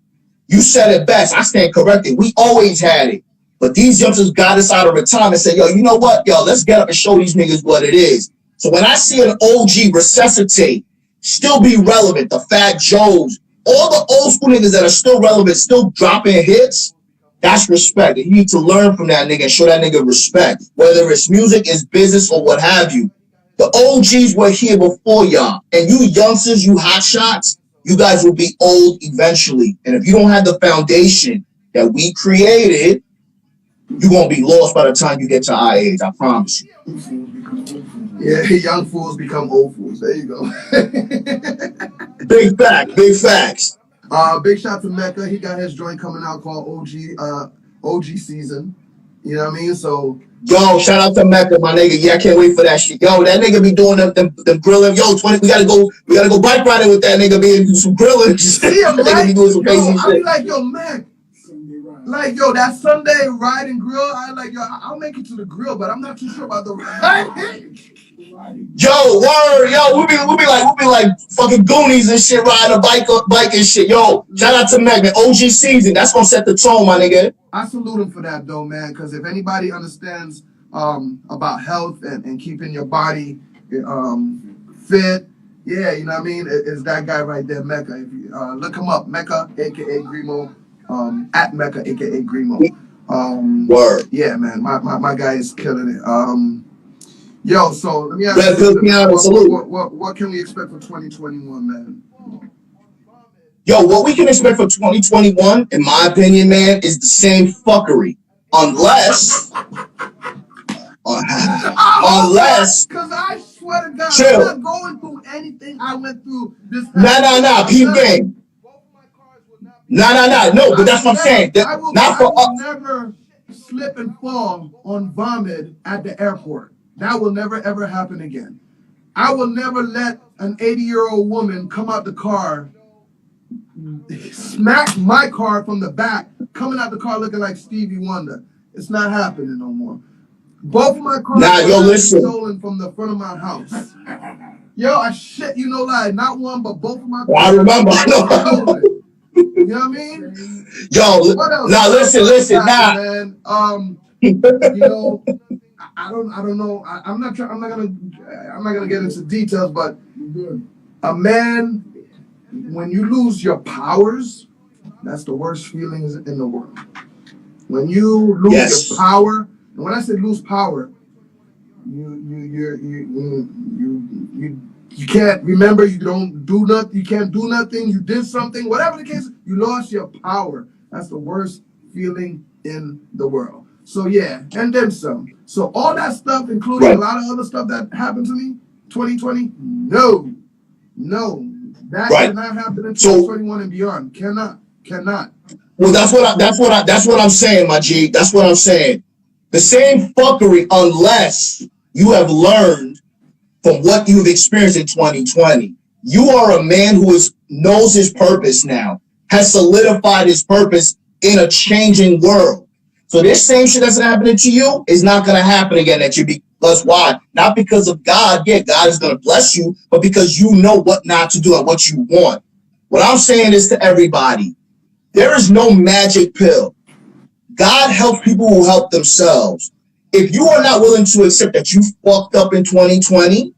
You said it best. I stand corrected. We always had it. But these youngsters got us out of retirement and said, yo, you know what? Yo, let's get up and show these niggas what it is. So when I see an OG resuscitate, still be relevant, the Fat Joes, all the old school niggas that are still relevant, still dropping hits, that's respect. And you need to learn from that nigga and show that nigga respect. Whether it's music, it's business, or what have you. The OGs were here before y'all. And you youngsters, you hotshots, you guys will be old eventually. And if you don't have the foundation that we created, you're going to be lost by the time you get to our age. I promise you. Yeah, young fools become old fools. There you go. Big facts. Big shout to Mecca. He got his joint coming out called OG Season. You know what I mean? So yo, shout out to Mecca, my nigga. Yeah, I can't wait for that shit. Yo, that nigga be doing them grilling. Yo, 20, we gotta go bike riding with that nigga, be do some grilling. See him, right? Be doing some crazy shit. I be like, yo, Mac. Like, yo, that Sunday ride and grill, I'll make it to the grill, but I'm not too sure about the ride. Yo, word, yo, we'll be like fucking Goonies and shit, riding a bike and shit. Yo, shout out to Meg, man. OG Season, that's gonna set the tone, my nigga. I salute him for that though, man, because if anybody understands about health and keeping your body fit, yeah, you know what I mean, it's that guy right there, Mecca. If you look him up, Mecca, aka Grimo, at Mecca, aka Grimo. Word. Yeah, man, my guy is killing it. Yo, so let me ask you, what can we expect for 2021, man? Yo, what we can expect for 2021, in my opinion, man, is the same fuckery. Unless, because I swear to God, chill. I'm not going through anything I went through this time. Nah, peep game. Nah, no, but that's what I'm saying. I will never slip and fall on vomit at the airport. That will never, ever happen again. I will never let an 80-year-old woman come out the car, smack my car from the back, coming out the car looking like Stevie Wonder. It's not happening no more. Both of my cars were stolen from the front of my house. Yo, I shit you no lie. Not one, but both of my cars. I remember. Stolen. You know what I mean? Yo, now listen, nah. Man. You know, I don't know. I'm not gonna get into details, but a man, when you lose your powers, that's the worst feelings in the world. When you lose your power, and when I say lose power, you can't remember. You don't do nothing. You can't do nothing. You did something. Whatever the case, you lost your power. That's the worst feeling in the world. So yeah, and then some. So all that stuff, including a lot of other stuff that happened to me, 2020, no, that cannot happen in 2021 and beyond. Cannot. Well, that's what I'm saying, my G. That's what I'm saying. The same fuckery, unless you have learned from what you've experienced in 2020. You are a man who knows his purpose now, has solidified his purpose in a changing world. So this same shit that's happening to you is not going to happen again at you. Because why? Not because of God. Yeah, God is going to bless you, but because you know what not to do and what you want. What I'm saying is to everybody, there is no magic pill. God helps people who help themselves. If you are not willing to accept that you fucked up in 2020,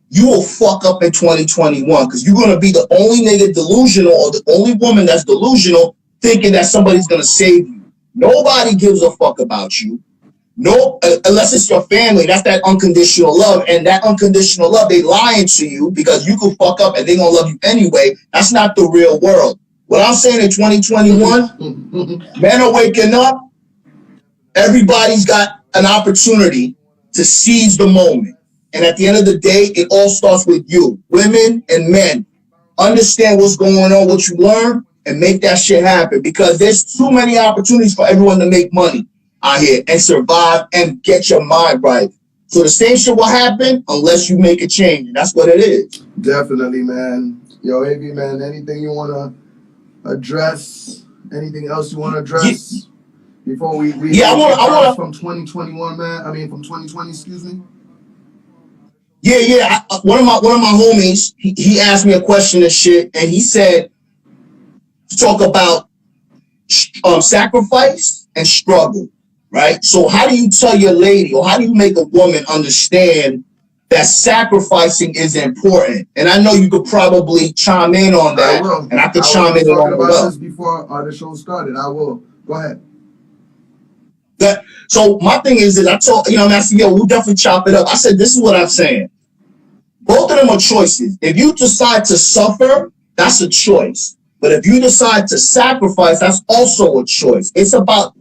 you will fuck up in 2021 because you're going to be the only nigga delusional or the only woman that's delusional thinking that somebody's going to save you. Nobody gives a fuck about you. No, unless it's your family. That's that unconditional love. And that unconditional love, they lying to you because you could fuck up and they going to love you anyway. That's not the real world. What I'm saying in 2021, men are waking up. Everybody's got an opportunity to seize the moment. And at the end of the day, it all starts with you. Women and men, understand what's going on, what you learn, and make that shit happen. Because there's too many opportunities for everyone to make money out here and survive and get your mind right. So the same shit will happen unless you make a change. And that's what it is. Definitely, man. Yo, AV, man, anything you want to address? Anything else you want to address? Before we I want from 2021, man. I mean, from 2020, excuse me. Yeah. One of my homies, he asked me a question and shit, and he said, talk about sacrifice and struggle, right? So how do you tell your lady, or how do you make a woman understand that sacrificing is important? And I know you could probably chime in on that, and I could chime in on about this before the show started. I will. Go ahead. So my thing is I told, I said, yo, we'll definitely chop it up. I said, this is what I'm saying. Both of them are choices. If you decide to suffer, that's a choice. But if you decide to sacrifice, that's also a choice. It's all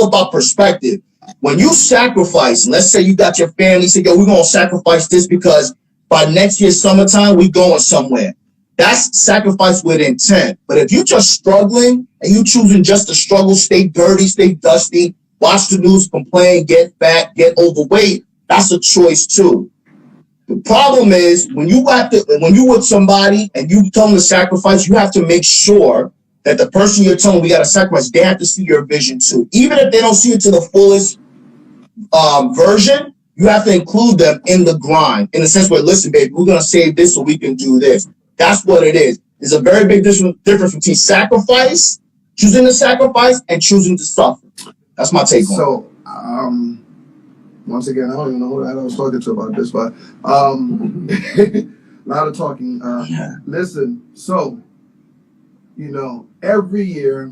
about perspective. When you sacrifice, let's say you got your family, say, yo, we're going to sacrifice this because by next year's summertime, we going somewhere. That's sacrifice with intent. But if you're just struggling and you choosing just to struggle, stay dirty, stay dusty, watch the news, complain, get fat, get overweight, that's a choice too. The problem is when you with somebody and you tell them to sacrifice, you have to make sure that the person you're telling we got to sacrifice, they have to see your vision too. Even if they don't see it to the fullest version, you have to include them in the grind, in the sense where, listen, baby, we're going to save this so we can do this. That's what it is. There's a very big difference between sacrifice, choosing to sacrifice, and choosing to suffer. That's my take on it. So, once again, I don't even know who I was talking to about this, but a lot of talking. Listen, so, every year,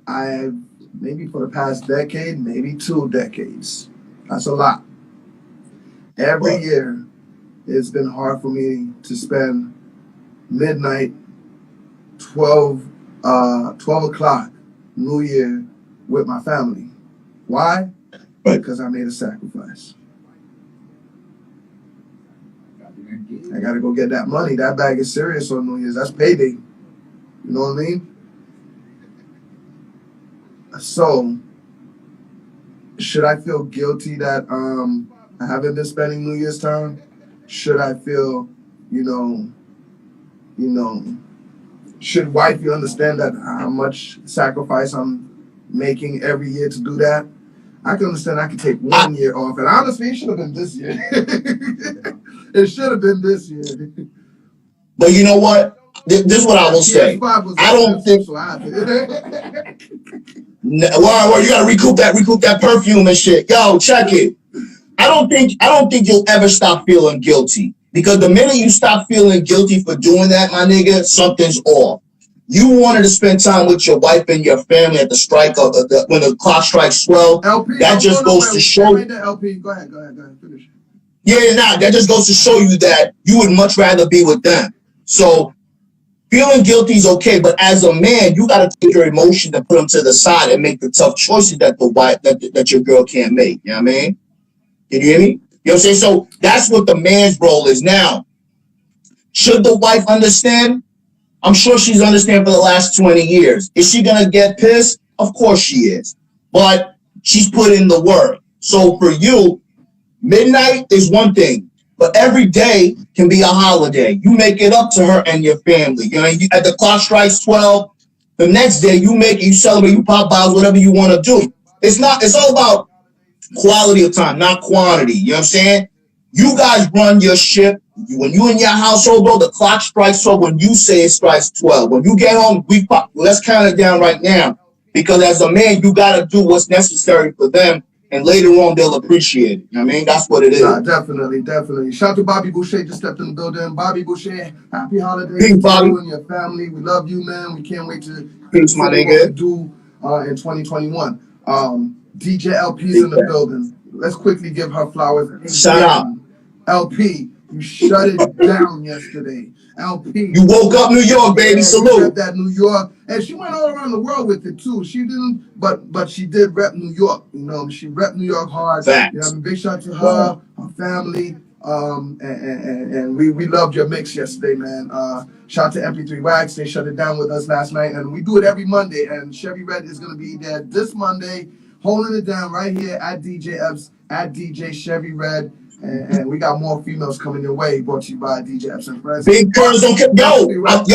maybe for the past decade, maybe 2 decades, that's a lot. Every year, it's been hard for me to spend midnight, 12 o'clock, New Year, with my family. Why? Because I made a sacrifice. I got to go get that money. That bag is serious on New Year's. That's payday. You know what I mean? So, should I feel guilty that I haven't been spending New Year's time? should I feel, should wifey understand that how much sacrifice I'm making every year to do that? I can understand I could take 1 year off, and honestly, it should have been this year. It should have been this year. But you know what? This is what I will say. I don't think. Well, you gotta recoup that perfume and shit. Yo, check it. I don't think you'll ever stop feeling guilty, because the minute you stop feeling guilty for doing that, my nigga, something's off. You wanted to spend time with your wife and your family at the strike of when the clock strikes 12. LP, that just goes to show. LP, go ahead, finish. Yeah, that just goes to show you that you would much rather be with them. So feeling guilty is okay, but as a man, you got to take your emotions and put them to the side and make the tough choices that that your girl can't make. You know what I mean? Can you hear me? You know what I'm saying? So that's what the man's role is now. Should the wife understand? I'm sure she's understand for the last 20 years. Is she going to get pissed? Of course she is. But she's put in the work. So for you, midnight is one thing, but every day can be a holiday. You make it up to her and your family. You know, at the clock strikes 12, the next day you celebrate, you pop bottles, whatever you want to do. It's all about quality of time, not quantity. You know what I'm saying? You guys run your ship. When you in your household, bro, the clock strikes 12. When you say it strikes 12. When you get home, let's count it down right now. Because as a man, you got to do what's necessary for them. And later on, they'll appreciate it. You know what I mean? That's what it is. Nah, definitely. Shout out to Bobby Boucher, just stepped in the building. Bobby Boucher, happy holidays Peace, to you and your family. We love you, man. We can't wait to see what we do in 2021. DJ LP's in the building. Let's quickly give her flowers. Shout out. LP, you shut it down yesterday. LP. You woke up New York, baby. Salute. That New York. And she went all around the world with it too. She didn't, but she did rep New York. You know, she rep New York hard. Facts. You know, big shout to her, her family. And we loved your mix yesterday, man. Shout to MP3 Wax. They shut it down with us last night. And we do it every Monday. And Chevy Red is gonna be there this Monday, holding it down right here at DJ Epps, at DJ Chevy Red. And we got more females coming your way, brought to you by DJ Epps and Friends. Big girls don't get yo,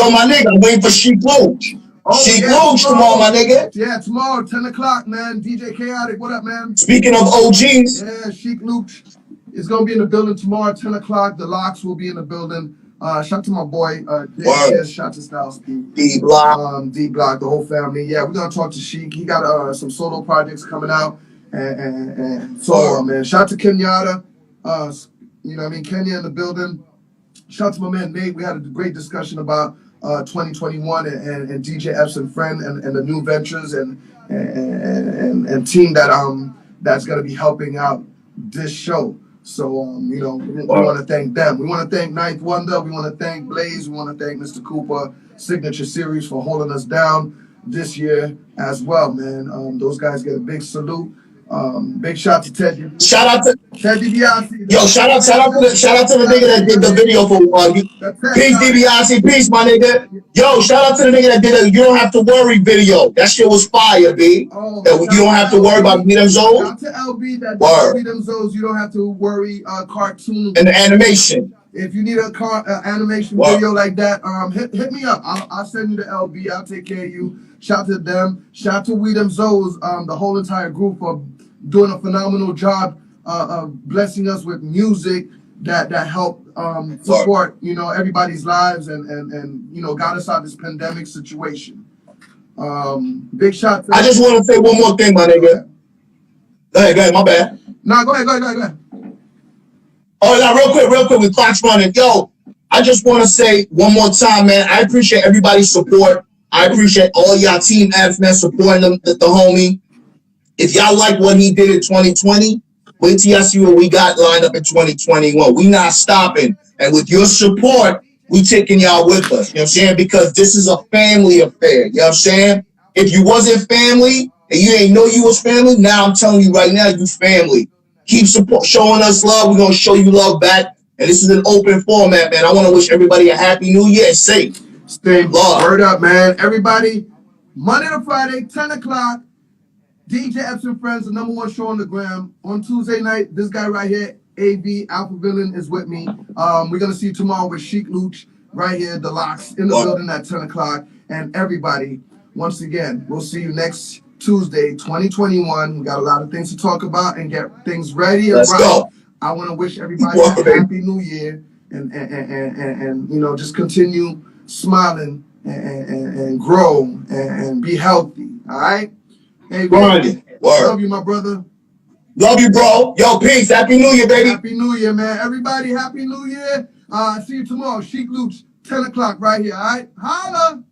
my nigga, I'm waiting for Chic Luch. Chic Luch tomorrow, my nigga. Yeah, tomorrow, 10 o'clock, man. DJ Chaotic, what up, man? Speaking of OGs. Yeah, Chic Luch is going to be in the building tomorrow, 10 o'clock. The Locks will be in the building. Shout to my boy, shout to Styles D-Block. D-Block, the whole family. Yeah, we're going to talk to Chic. He got some solo projects coming out. And so on, man. Shout to Kenyatta. You know what I mean? Kenya in the building. Shout out to my man Nate. We had a great discussion about 2021 and DJ Epps and Friend and the new ventures and team that's gonna be helping out this show. So we want to thank them. We want to thank Ninth Wonder. We want to thank Blaze. We want to thank Mr. Cooper Signature Series for holding us down this year as well, man. Those guys get a big salute. Big shout to Teddy. Shout out to Ted DiBiase. Yo, shout out to the nigga that did the video for you. Peace DiBiase, peace, my nigga. Yo, shout out to the nigga that did a You Don't Have to Worry video. That shit was fire, B. You don't have to worry about them zones. Shout to LB that did them zones. You don't have to worry. Cartoon and the animation. If you need a animation video like that, hit me up. I'll send you the LB. I'll take care of you. Shout to them. Shout to We Them Zoes, the whole entire group for doing a phenomenal job of blessing us with music that help support everybody's lives and got us out of this pandemic situation. Big shout to I just want to say one more thing, my nigga. Go ahead, my bad. No, go ahead. Oh, now real quick, with clocks running. Yo, I just want to say one more time, man, I appreciate everybody's support. I appreciate all y'all Team F, man, supporting the homie. If y'all like what he did in 2020, wait till y'all see what we got lined up in 2021. We not stopping. And with your support, we taking y'all with us. You know what I'm saying? Because this is a family affair. You know what I'm saying? If you wasn't family and you ain't know you was family, now I'm telling you right now, you family. Keep showing us love. We're going to show you love back. And this is an open format, man. I want to wish everybody a happy new year and safe. Stay love. Word up, man. Everybody, Monday to Friday, 10 o'clock. DJ Epps and Friends, the #1 show on the gram. On Tuesday night, this guy right here, AV Alphavillian is with me. We're gonna see you tomorrow with Sheik Luch right here, the Locks in the building at 10 o'clock. And everybody, once again, we'll see you next Tuesday, 2021. We got a lot of things to talk about and get things ready and Let's go. I want to wish everybody a happy new year and you know, just continue smiling and grow and be healthy. All right? Hey, Grinding. love you, my brother. Love you, bro. Yo, peace. Happy New Year, baby. Happy New Year, man. Everybody, Happy New Year. See you tomorrow. Sheik Luch, 10 o'clock right here, all right? Holla!